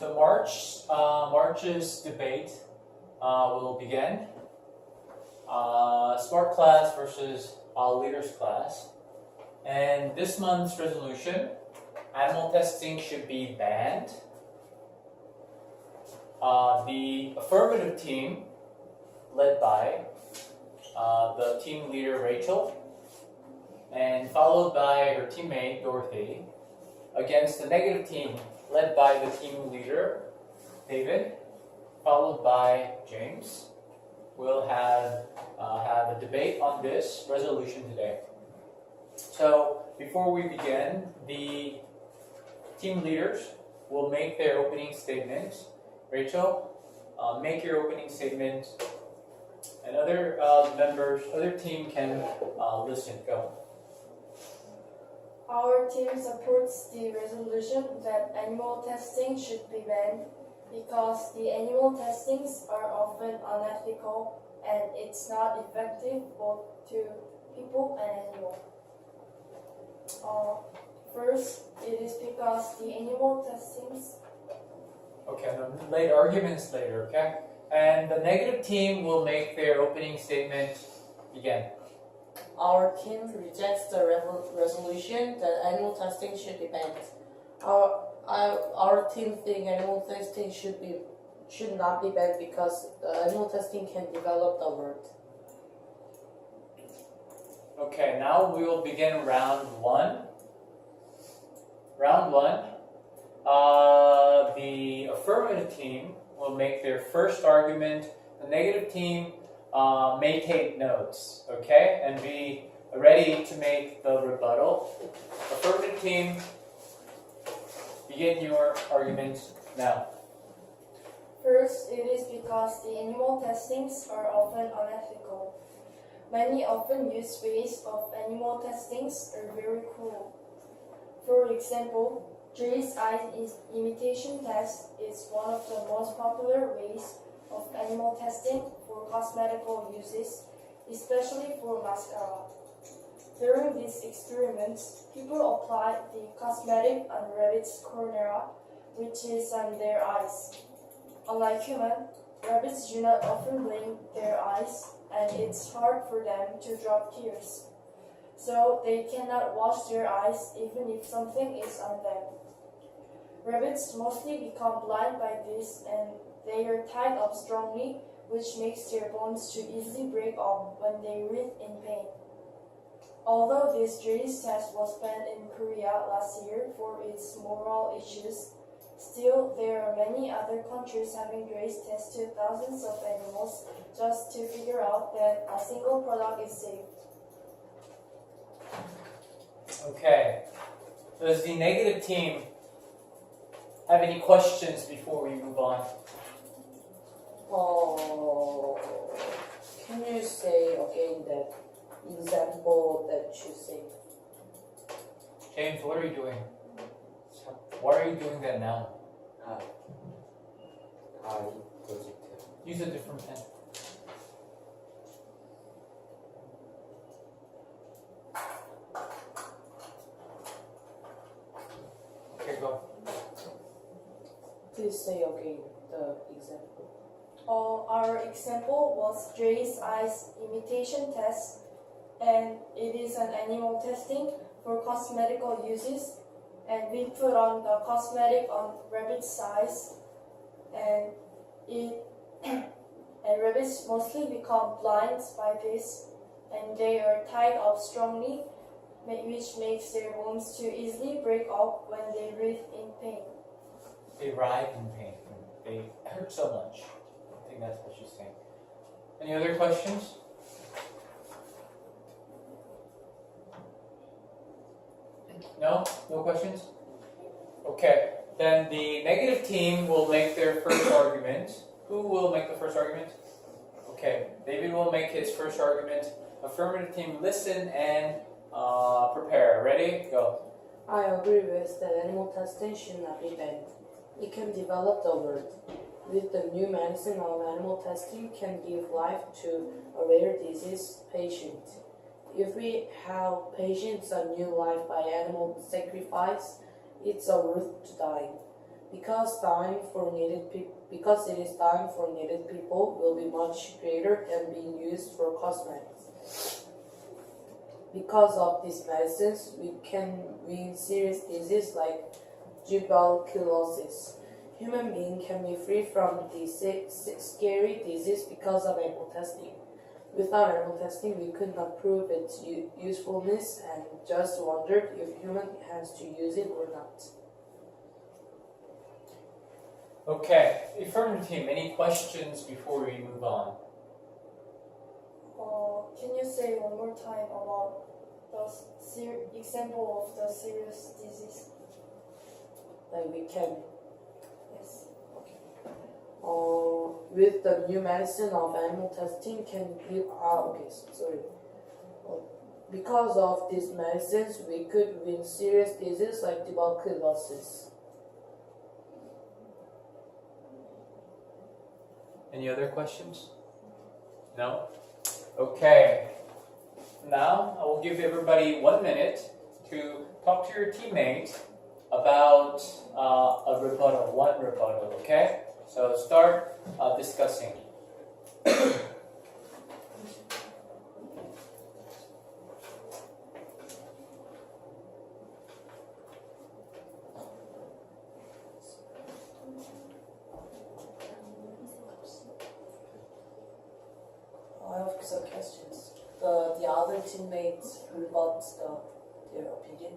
So March's debate will begin. Smart class versus leaders class. And this month's resolution, animal testing should be banned. The affirmative team, led by the team leader Rachel, and followed by her teammate Dorothy, against the negative team, led by the team leader David, followed by James. We'll have a debate on this resolution today. So before we begin, the team leaders will make their opening statement. Rachel, make your opening statement, and other members, other team can listen. Go. Our team supports the resolution that animal testing should be banned because the animal testings are often unethical and it's not effective both to people and animals. First, it is because the animal testings. Okay, the arguments later, okay? And the negative team will make their opening statement again. Our team rejects the resolution that animal testing should be banned. Our team thinks animal testing should not be banned because animal testing can develop the word. Okay, now we will begin round one. Round one, the affirmative team will make their first argument. The negative team may take notes, okay, and be ready to make the rebuttal. Affirmative team, begin your arguments now. First, it is because the animal testings are often unethical. Many often used ways of animal testings are very cruel. For example, Jay's eye imitation test is one of the most popular ways of animal testing for cosmetical uses, especially for mascara. During these experiments, people apply the cosmetic on rabbits' cornea, which is on their eyes. Unlike humans, rabbits do not often blink their eyes, and it's hard for them to drop tears. So they cannot wash their eyes even if something is on them. Rabbits mostly become blind by this, and they are tied up strongly, which makes their bones too easily break off when they writhe in pain. Although this Jay's test was banned in Korea last year for its moral issues, still there are many other countries having Jay's tested thousands of animals just to figure out that a single product is safe. Okay, does the negative team have any questions before we move on? Can you say again that example that you say? James, what are you doing? Why are you doing that now? Use a different pen. Okay, go. Please say again the example. Our example was Jay's eyes imitation test, and it is an animal testing for cosmetical uses, and we put on the cosmetic on rabbit's eyes, and rabbits mostly become blind by this, and they are tied up strongly, which makes their bones too easily break off when they writhe in pain. They writhe in pain. They hurt so much. I think that's what she's saying. Any other questions? No? No questions? Okay. Then the negative team will make their first argument. Who will make the first argument? Okay. David will make his first argument. Affirmative team, listen and prepare. Ready? Go. I agree with that animal testing should not be banned. It can develop the word. With the new medicine of animal testing can give life to a rare disease patient. If we have patients a new life by animal sacrifice, it's a worth to die. because it is time for needed people will be much greater than being used for cosmetics. Because of these medicines, we can win serious diseases like tuberculosis. Human beings can be free from this scary disease because of animal testing. Without animal testing, we could not prove its usefulness and just wondered if human has to use it or not. Okay, affirmative team, any questions before we move on? Can you say one more time about the example of the serious disease? Like we can, Yes. with the new medicine of animal testing can give, because of these medicines, we could win serious diseases like tuberculosis. Any other questions? No? Okay. Now, I will give everybody 1 minute to talk to your teammate about one rebuttal, okay? So start discussing. I have some questions. The other teammates rebut their opinion.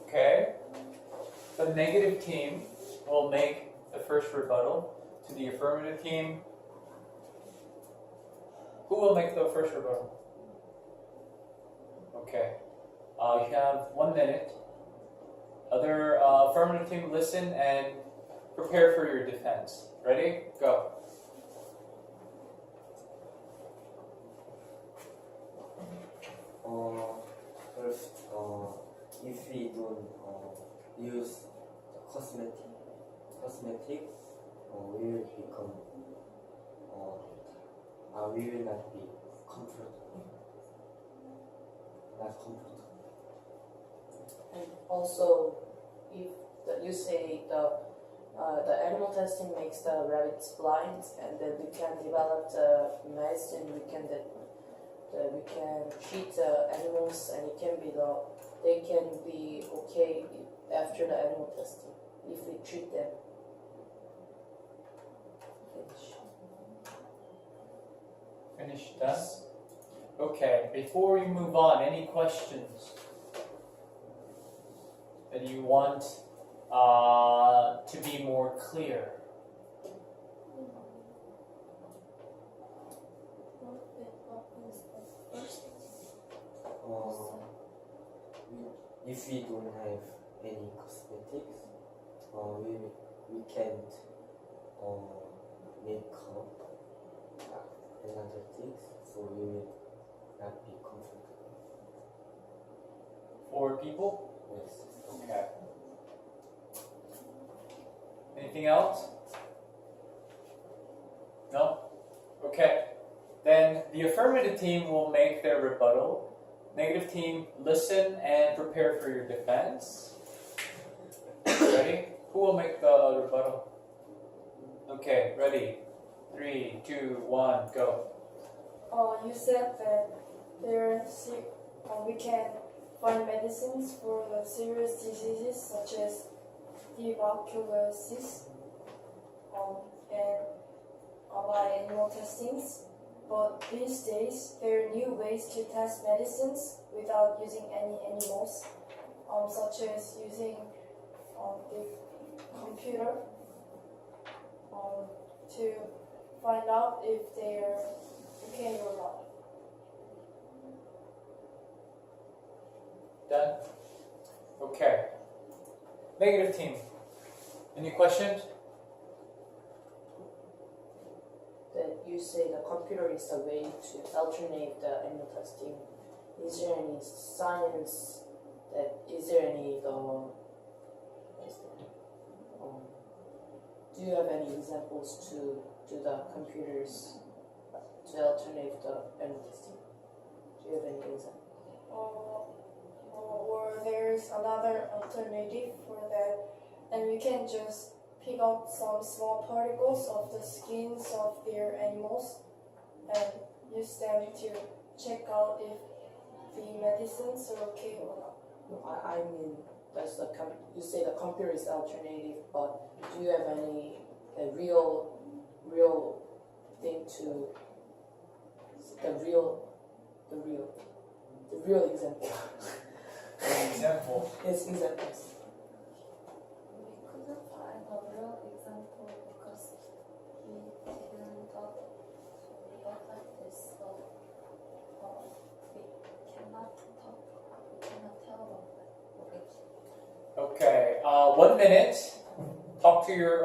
Okay. The negative team will make the first rebuttal to the affirmative team. Who will make the first rebuttal? Okay. You have 1 minute. Other affirmative team, listen and prepare for your defense. Ready? Go. First, if we don't use cosmetics, we will become, we will not be comfortable. Not comfortable. And also, if you say the animal testing makes the rabbits blind, and then we can develop the medicine, we can treat the animals, and they can be okay after the animal testing if we treat them. Finish done? Okay, before we move on, any questions that you want to be more clear? If we don't have any cosmetics, we can't make up another things, so we will not be comfortable. 4 people? Yes. Okay. Anything else? No? Okay. Then the affirmative team will make their rebuttal. Negative team, listen and prepare for your defense. Ready? Who will make the rebuttal? Okay, ready? 3, 2, 1, go. You said that we can find medicines for the serious diseases such as tuberculosis and by animal testings. But these days, there are new ways to test medicines without using any animals, such as using the computer. to find out if they're okay or not. Done? Okay. Negative team. Any questions? That you say the computer is a way to alternate the animal testing. Is there any science that is there any what is that? Do you have any examples to do the computers to alternate the animal testing? Do you have any examples? Or there's another alternative for that, and we can just pick out some small particles of the skins of their animals and use them to check out if the medicines are okay or not. No, I mean, that's you say the computer is alternative, but do you have any real thing to the real example? Example. Yes, examples. We couldn't find a real example because we didn't thought like this, so we cannot tell about that. Okay. 1 minute. Talk to your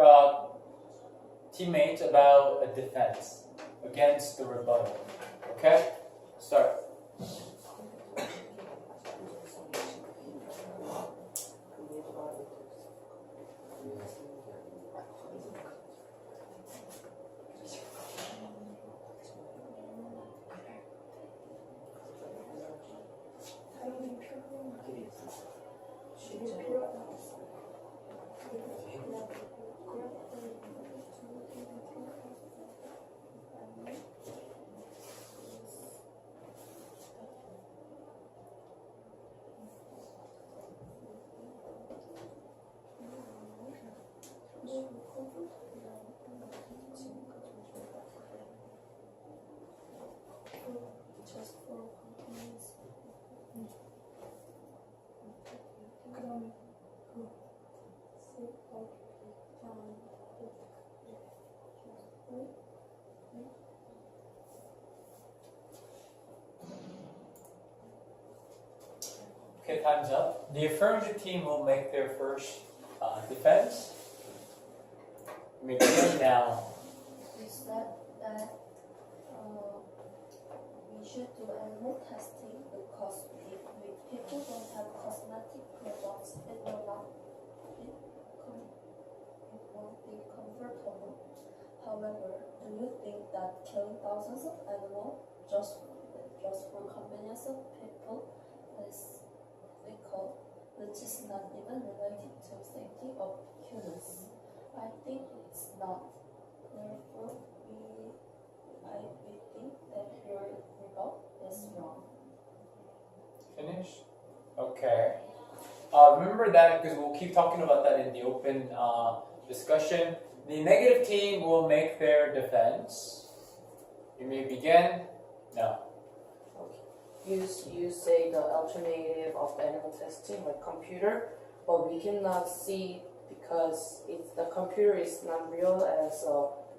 teammates about a defense against the rebuttal. Okay? Start. Just for convenience. Okay, time's up. The affirmative team will make their first defense. You may begin now. We said that we should do animal testing because if people don't have cosmetic products, it won't be comfortable. However, do you think that killing thousands of animals just for convenience of people is ethical, which is not even related to safety of humans? I think it's not. Therefore, I think that your result is wrong. Finish? Okay. Remember that because we'll keep talking about that in the open discussion. The negative team will make their defense. You may begin now. You say the alternative of the animal testing, like computer, but we cannot see because the computer is not real as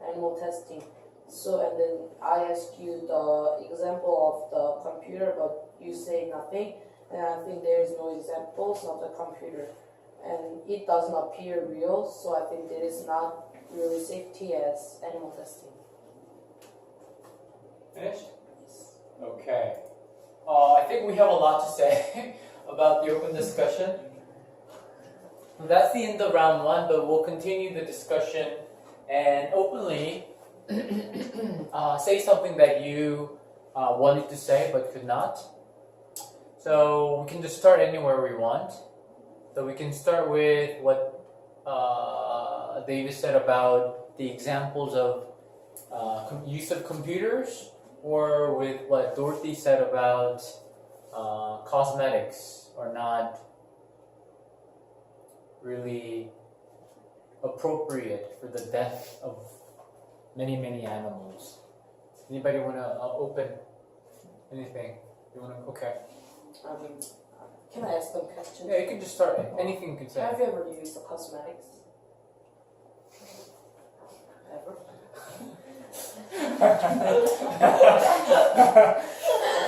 animal testing. So, and then I ask you the example of the computer, but you say nothing, and I think there is no examples of the computer, and it doesn't appear real. So I think there is not really safety as animal testing. Finished? Okay. I think we have a lot to say about the open discussion. That's the end of round 1, but we'll continue the discussion and openly say something that you wanted to say but could not. So we can just start anywhere we want. So we can start with what Davis said about the examples of use of computers, or with what Dorothy said about cosmetics are not really appropriate for the death of many animals. Anybody want to open anything? You want to? Okay. Can I ask them questions? Yeah, you can just start. Anything you can say. Have you ever used the cosmetics?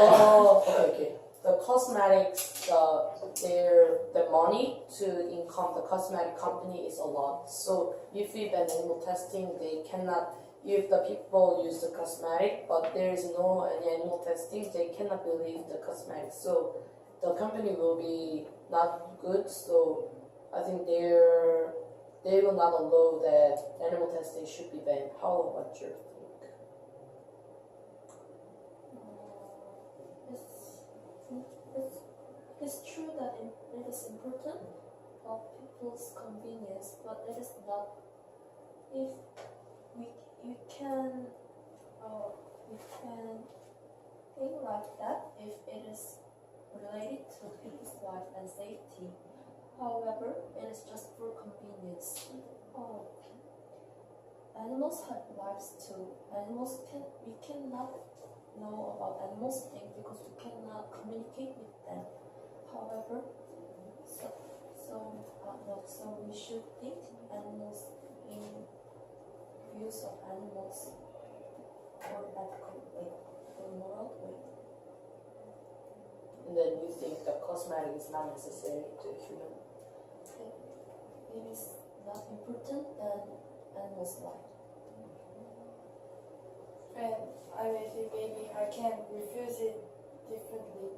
Oh, okay. The cosmetics, the money to income the cosmetic company is a lot. So if we ban animal testing, they cannot. If the people use the cosmetic, but there is no any animal testing, they cannot believe the cosmetic. So the company will be not good. So I think they will not allow that animal testing should be banned. How about your think? It's true that it is important for people's convenience, but it is not. If we can think like that if it is related to people's life and safety. However, it is just for convenience. Animals have lives too. We cannot know about animals' things because we cannot communicate with them. However, so we should think animals in views of animals or ethical way, or moral way. And then you think that cosmetic is not necessary to human. It is not important than animals' life. And I may think maybe I can refuse it differently.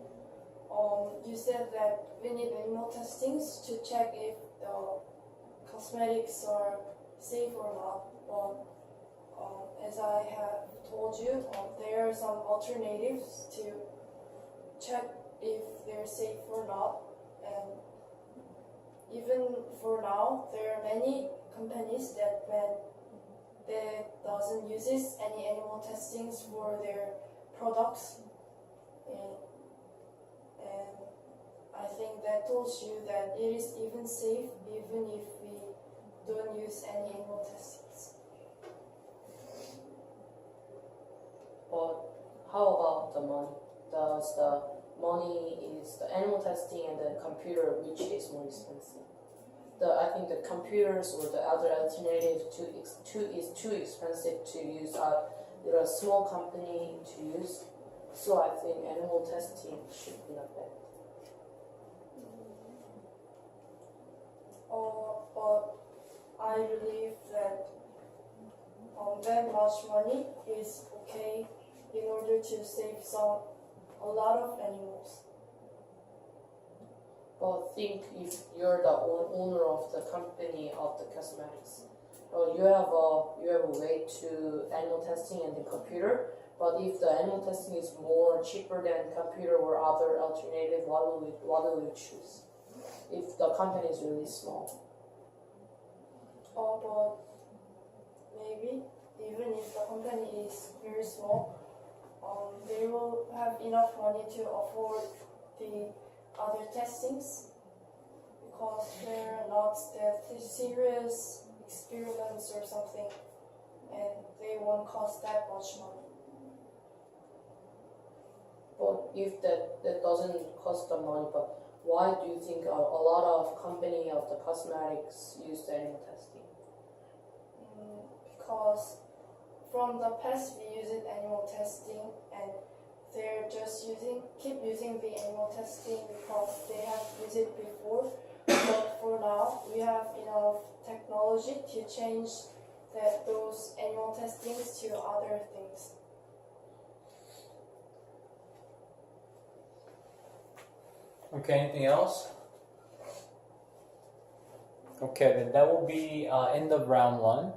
You said that we need animal testings to check if the cosmetics are safe or not. But as I have told you, there are some alternatives to check if they're safe or not. And even for now, there are many companies that doesn't uses any animal testings for their products. And I think that tells you that it is even safe even if we don't use any animal testings. But how about the money? Does the money is the animal testing and the computer, which is more expensive? I think the computers or the other alternative is too expensive to use. They're a small company to use, so I think animal testing should be not bad. But I believe that that much money is okay in order to save a lot of animals. But think if you're the owner of the company of the cosmetics, you have a way to animal testing and the computer. But if the animal testing is more cheaper than computer or other alternative, what will you choose? If the company is really small. But maybe even if the company is very small, they will have enough money to afford the other testings because they're not that serious experiments or something, and they won't cost that much money. But if that doesn't cost the money, but why do you think a lot of company of the cosmetics use the animal testing? Because from the past we used animal testing and they're just keep using the animal testing because they have used it before. But for now, we have enough technology to change those animal testings to other things. Okay, anything else? Okay, then that will be end of round one.